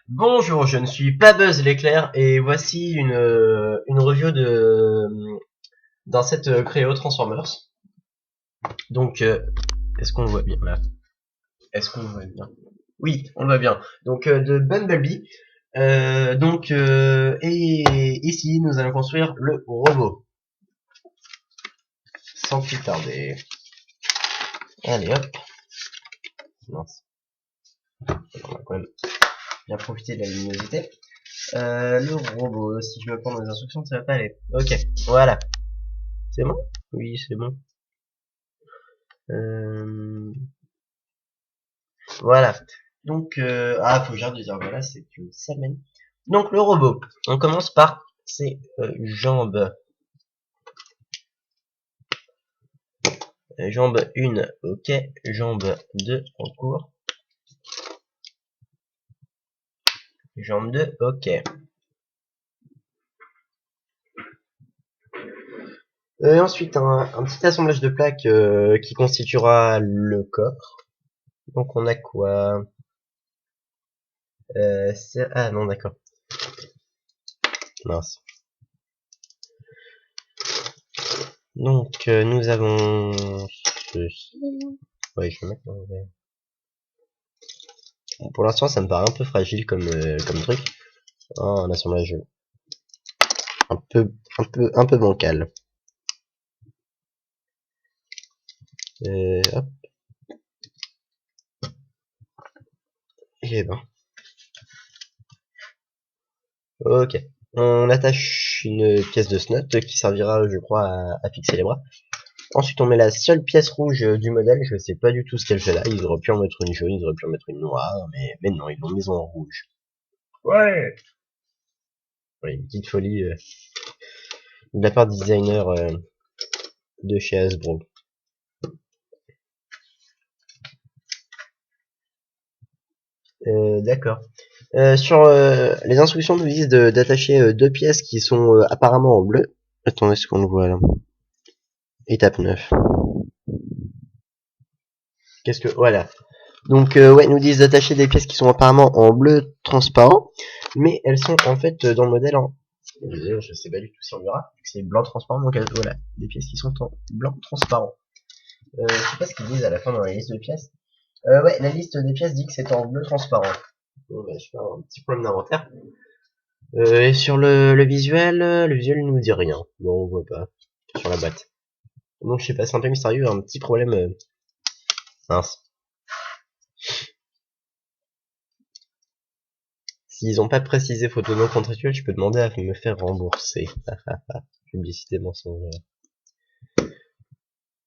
Bonjour, je ne suis pas Buzz l'éclair et voici une review d'un set Créo Transformers. Donc, est-ce qu'on le voit bien là? Est-ce qu'on le voit bien? Oui, on le voit bien. Donc, de Bumblebee. Et ici, nous allons construire le robot. Sans plus tarder. Allez hop. Mince. On va quand même bien profiter de la luminosité. Le robot, si je me prends dans les instructions, ça va pas aller. Ok, voilà. C'est bon? Oui, c'est bon. Euh, Voilà. Donc, faut que j'arrête de dire voilà, c'est une semaine. Donc, le robot. On commence par ses jambes. Jambe 1, ok. Jambe 2, en cours. Jambe 2, ok. Ensuite, un petit assemblage de plaques qui constituera le corps. Donc, on a quoi? Ah non, d'accord. Mince. Donc, nous avons ceci. Ouais, je vais mettre en vert. Bon, pour l'instant, ça me paraît un peu fragile comme truc. Oh, un assemblage un peu bancal. Hop. Et ben. Ok. On attache une pièce de snot qui servira, je crois, à fixer les bras. Ensuite, on met la seule pièce rouge du modèle. Je sais pas du tout ce qu'elle fait là. Ils auraient pu en mettre une jaune, ils auraient pu en mettre une noire, mais non, ils l'ont mise en rouge. Ouais. Ouais, une petite folie de la part du designer de chez Hasbro. D'accord. Sur les instructions nous disent d'attacher deux pièces qui sont apparemment en bleu. Attendez, est-ce qu'on le voit là? Étape 9. Qu'est-ce que... Voilà. Donc, ouais, nous disent d'attacher des pièces qui sont apparemment en bleu transparent, mais elles sont en fait dans le modèle en... Je sais pas du tout si on verra. C'est blanc transparent, donc voilà. Des pièces qui sont en blanc transparent. Je sais pas ce qu'ils disent à la fin dans la liste de pièces. Ouais, la liste des pièces dit que c'est en bleu transparent. Bon, bah, je fais un petit problème d'inventaire. Et sur le visuel il nous dit rien. Bon, on voit pas sur la boîte. Donc je sais pas, c'est un peu mystérieux, un petit problème. Mince. S'ils ont pas précisé photo non contractuelle, je peux demander à me faire rembourser. Publicité mensongère.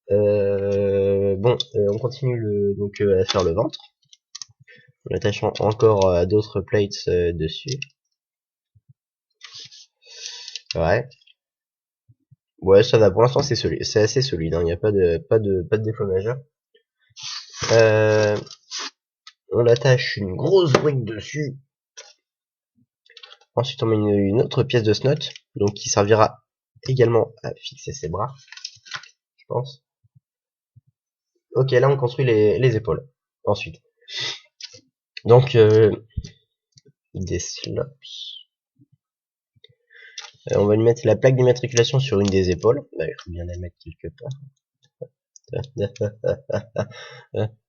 Bon, on continue donc à faire le ventre, en attachant encore à d'autres plates dessus. Ouais. Ouais, ça va. Pour l'instant, c'est assez solide. Il n'y a pas de défaut majeur. Euh, on attache une grosse brique dessus. Ensuite, on met une autre pièce de snot, donc qui servira également à fixer ses bras, je pense. Ok, là on construit les épaules. Ensuite, donc des slops. On va lui mettre la plaque d'immatriculation sur une des épaules. Bah, il faut bien la mettre quelque part.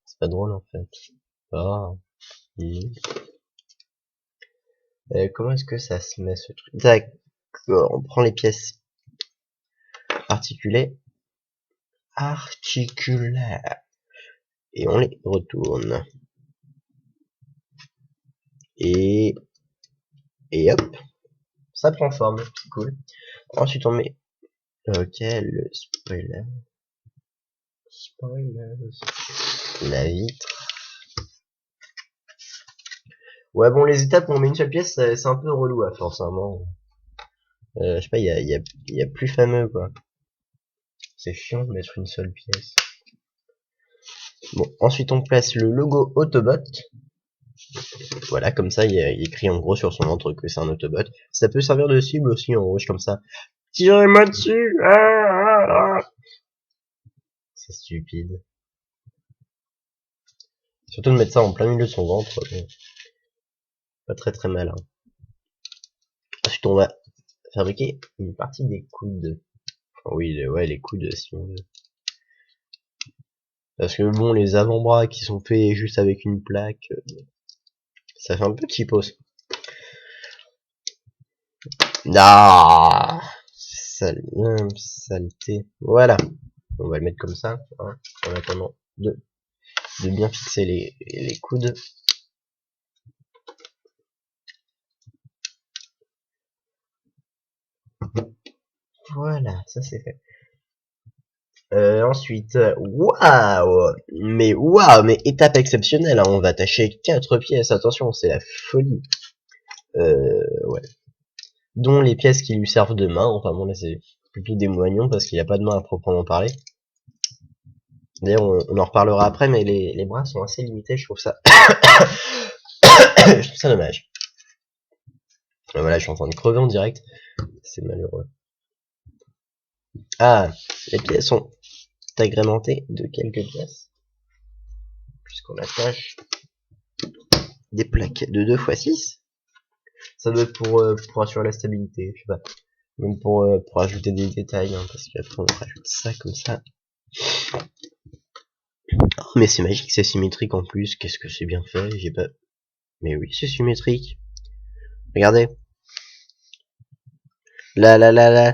C'est pas drôle en fait. Oh. Comment est-ce que ça se met ce truc? D'accord, on prend les pièces articulées. Articulaires. Et on les retourne. Et, et hop, ça prend forme, c'est cool. Ensuite on met, ok, le spoiler. La vitre. Ouais, bon, les étapes où on met une seule pièce, c'est un peu relou à force, hein, bon. Je sais pas, il y a plus fameux, quoi. C'est chiant de mettre une seule pièce. Bon, ensuite on place le logo Autobot. Voilà, comme ça, il est écrit en gros sur son ventre que c'est un Autobot. Ça peut servir de cible aussi en rouge, comme ça. Tirez-moi dessus! C'est stupide. Surtout de mettre ça en plein milieu de son ventre. Pas très très mal. Hein. Ensuite, on va fabriquer une partie des coudes. Enfin, oui, ouais, les coudes, si on veut. Parce que bon, les avant-bras qui sont faits juste avec une plaque, ça fait un peu cheapos. Ah, saleté. Voilà. On va le mettre comme ça, hein, en attendant de bien fixer les coudes. Voilà, ça c'est fait. Ensuite, waouh, mais étape exceptionnelle, hein, on va attacher 4 pièces, attention, c'est la folie. Ouais. Dont les pièces qui lui servent de main, enfin bon là c'est plutôt des moignons parce qu'il n'y a pas de main à proprement parler. D'ailleurs on en reparlera après, mais les bras sont assez limités, je trouve ça je trouve ça dommage. Voilà, je suis en train de crever en direct, c'est malheureux. Ah, les pièces sont agrémentées de quelques pièces, puisqu'on attache des plaques de 2x6. Ça doit être pour assurer la stabilité, je sais pas. Même pour ajouter des détails, hein, parce qu'après on rajoute ça comme ça. Oh, mais c'est magique, c'est symétrique en plus, qu'est-ce que c'est bien fait, j'ai pas... Mais oui, c'est symétrique. Regardez. Là,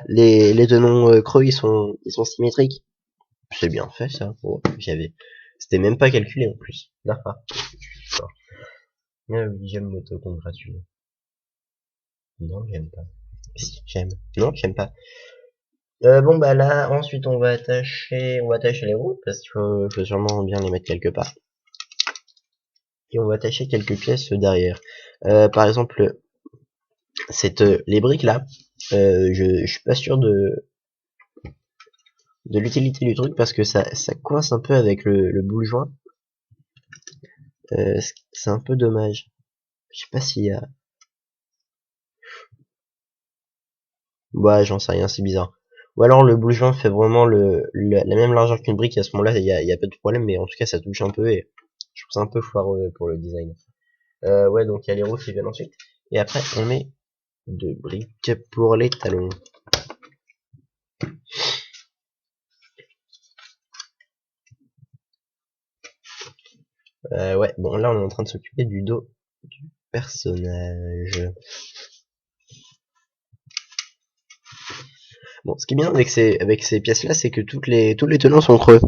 les tenons creux, ils sont symétriques. C'est bien fait, ça. Oh, c'était même pas calculé, en plus. Là. Ah oui, j'aime m'auto-congratuler. Non, j'aime pas. Si, j'aime. Non, j'aime pas. Bon, bah là, ensuite, on va attacher les roues, parce qu'il faut sûrement bien les mettre quelque part. Et on va attacher quelques pièces derrière. Par exemple, les briques là, je suis pas sûr de l'utilité du truc parce que ça coince un peu avec le boule joint. C'est un peu dommage. Je sais pas s'il y a... Ouais, j'en sais rien, c'est bizarre. Ou alors le boule joint fait vraiment la même largeur qu'une brique et à ce moment-là, il y a pas de problème, mais en tout cas ça touche un peu et je trouve ça un peu foireux pour le design. Ouais, donc il y a les roues qui viennent ensuite. Et après, on met deux briques pour les talons. Ouais, bon là on est en train de s'occuper du dos du personnage. Bon, ce qui est bien avec ces pièces-là, c'est que tous les tenants sont creux.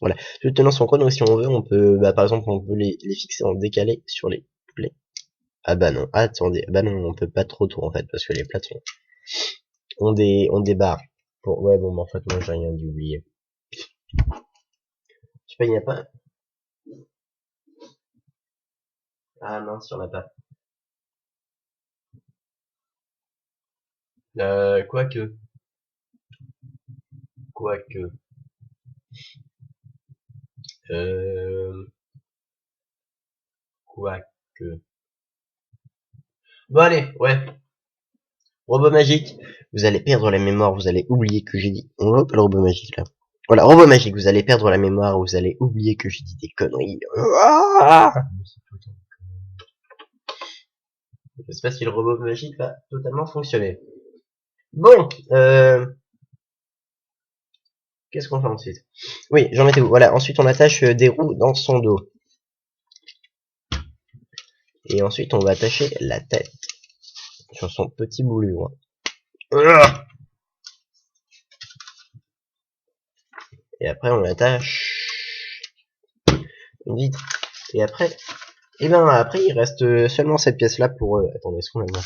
Voilà, tous les tenants sont creux, donc si on veut, on peut, par exemple, on peut les fixer en décalé sur les plaies. Ah bah non, attendez, bah non, on peut pas trop en fait, parce que les plates ont des barres. Ouais, bon, en fait, moi j'ai rien dû oublier. Je sais pas, il n'y a pas... Ah mince, il y en a pas. Quoique. Quoique. Euh... Quoique. Bon allez, ouais. Robot magique, vous allez perdre la mémoire, vous allez oublier que j'ai dit. On voit pas le robot magique là. Voilà, robot magique, vous allez perdre la mémoire, vous allez oublier que j'ai dit des conneries. Ah, je sais pas si le robot magique va totalement fonctionner. Bon, qu'est-ce qu'on fait ensuite? Oui, j'en étais où? Voilà, ensuite on attache des roues dans son dos. Et ensuite on va attacher la tête sur son petit boulot. Et après on attache une vitre. Et après, après il reste seulement cette pièce là pour... attendez, est-ce qu'on la voit?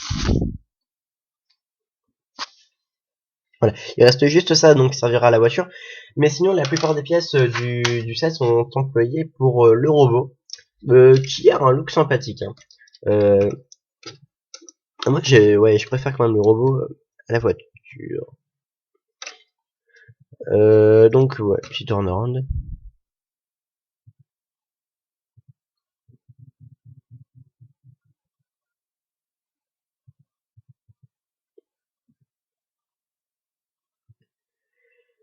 Voilà, il reste juste ça, donc qui servira à la voiture. Mais sinon, la plupart des pièces du set sont employées pour le robot, qui a un look sympathique. Hein. Moi, je préfère quand même le robot à la voiture. Donc, ouais, petit turnaround.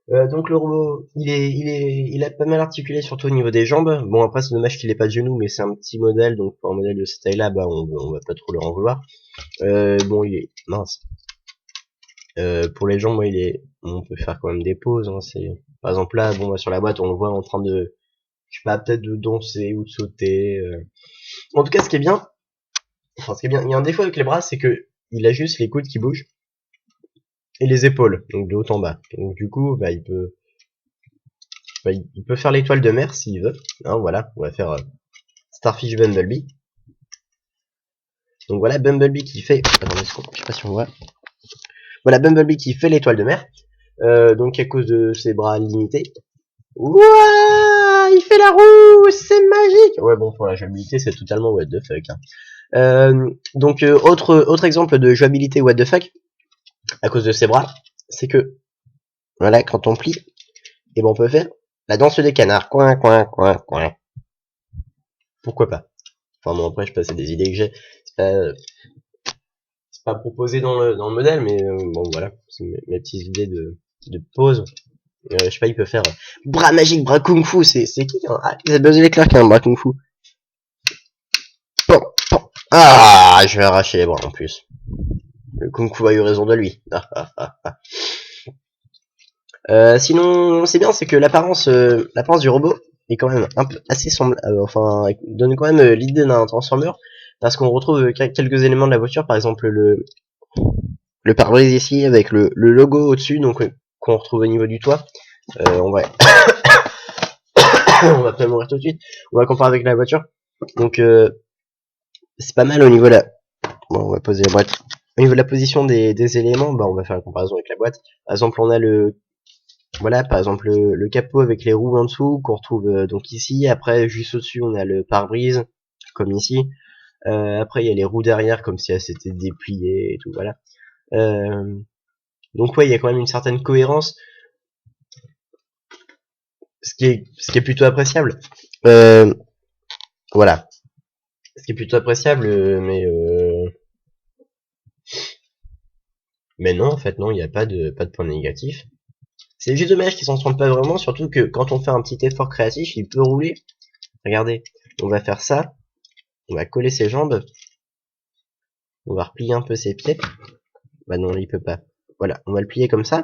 Donc le robot, il a pas mal articulé, surtout au niveau des jambes. Bon, après c'est dommage qu'il ait pas de genoux, mais c'est un petit modèle, donc pour un modèle de cette taille-là, bah on va pas trop leur en vouloir. Bon, il est mince. Pour les jambes, moi, on peut faire quand même des pauses. Hein, par exemple là, bon, bah, sur la boîte, on le voit en train de, je sais pas, peut-être de danser ou de sauter. En tout cas, ce qui est bien, il y a un défaut avec les bras, c'est que il a juste les coudes qui bougent et les épaules, donc de haut en bas. Donc du coup, bah, il peut faire l'étoile de mer s'il veut. Hein, voilà, on va faire Starfish Bumblebee. Donc voilà, Bumblebee qui fait, attendez, je sais pas si on voit. Voilà, Bumblebee qui fait l'étoile de mer. Donc à cause de ses bras limités. Ouah, il fait la roue, c'est magique. Ouais, bon, pour la jouabilité, c'est totalement what the fuck. Hein. Donc autre exemple de jouabilité what the fuck à cause de ses bras, c'est que voilà, quand on plie, et ben on peut faire la danse des canards, coin coin coin coin. Pourquoi pas? Enfin bon, après je passe à des idées que j'ai, c'est pas proposé dans le modèle, mais bon voilà, c'est mes petites idées de pause. Je sais pas, il peut faire bras magique, bras kung fu, c'est qui hein? Ah, c'est Buzz l'éclair qui a un bras kung fu. Bon, bon. Ah, je vais arracher les bras en plus. Le kung fu a eu raison de lui. Sinon, c'est bien, c'est que l'apparence du robot est quand même un peu assez semblable, enfin, donne quand même l'idée d'un Transformer, parce qu'on retrouve quelques éléments de la voiture, par exemple le pare-brise ici avec le logo au-dessus, donc qu'on retrouve au niveau du toit. On va on va peut-être mourir tout de suite. On va comparer avec la voiture. Donc c'est pas mal au niveau de la. Bon, on va poser la boîte. Au niveau de la position des éléments, bah on va faire la comparaison avec la boîte. Par exemple, on a voilà, par exemple le capot avec les roues en dessous qu'on retrouve donc ici. Après, juste au-dessus, on a le pare-brise comme ici. Après, il y a les roues derrière comme si elles s'étaient dépliées et tout. Voilà. Donc ouais, il y a quand même une certaine cohérence, ce qui est plutôt appréciable. Voilà, ce qui est plutôt appréciable, mais non, en fait non, il n'y a pas de point négatif. C'est juste dommage qu'ils s'en sortent pas vraiment, surtout que quand on fait un petit effort créatif, il peut rouler. Regardez, on va faire ça, on va coller ses jambes, on va replier un peu ses pieds. Bah non, il peut pas. Voilà, on va le plier comme ça.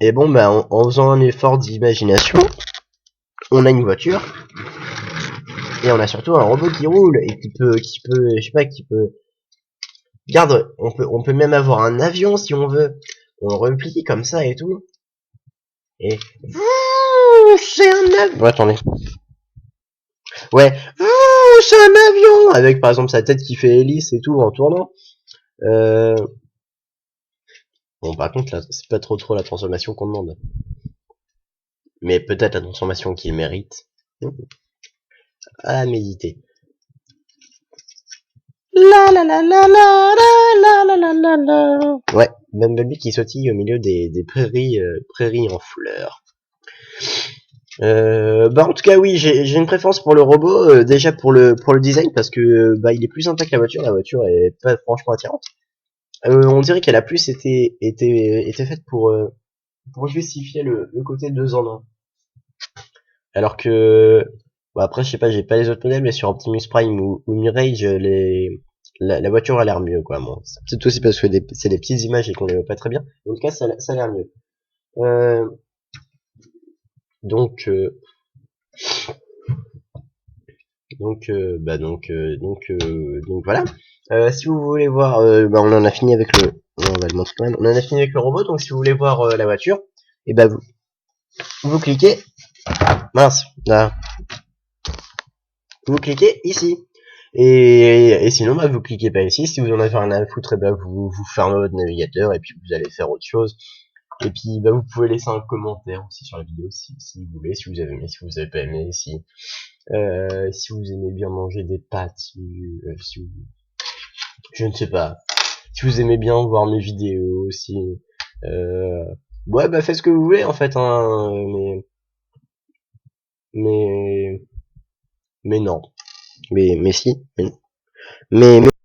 Et bon, bah en faisant un effort d'imagination, on a une voiture et on a surtout un robot qui roule et je sais pas, qui peut. Regarde, on peut même avoir un avion si on veut. On le replie comme ça et tout. Et c'est un avion. Bon, attendez. Ouais, c'est un avion avec par exemple sa tête qui fait hélice et tout en tournant. Bon, par contre là, c'est pas trop la transformation qu'on demande, mais peut-être la transformation qu'il mérite. À méditer. La la la la la la la la la la. Ouais, Bumblebee qui sautille au milieu des prairies en fleurs. Bah en tout cas oui, j'ai une préférence pour le robot, déjà pour le design parce que bah il est plus sympa que la voiture est pas franchement attirante. On dirait qu'elle a plus été faite pour justifier le côté 2 en 1. Alors que bah après je sais pas, j'ai pas les autres modèles, mais sur Optimus Prime ou Mirage, la voiture a l'air mieux quoi. Bon, c'est peut-être aussi parce que c'est des petites images et qu'on les voit pas très bien. En tout cas ça a l'air mieux. Donc donc voilà. Si vous voulez voir, bah on en a fini avec on va le montrer quand même. On en a fini avec le robot, donc si vous voulez voir la voiture, et bah vous cliquez, mince, là, vous cliquez ici. Et sinon, bah vous cliquez pas ici. Si vous en avez rien à foutre, et bah vous fermez votre navigateur et puis vous allez faire autre chose. Et puis bah vous pouvez laisser un commentaire aussi sur la vidéo si vous voulez, si vous avez aimé, si vous avez pas aimé, si vous aimez bien manger des pâtes, je ne sais pas, si vous aimez bien voir mes vidéos, ouais bah faites ce que vous voulez en fait, hein, mais mais non, mais si, mais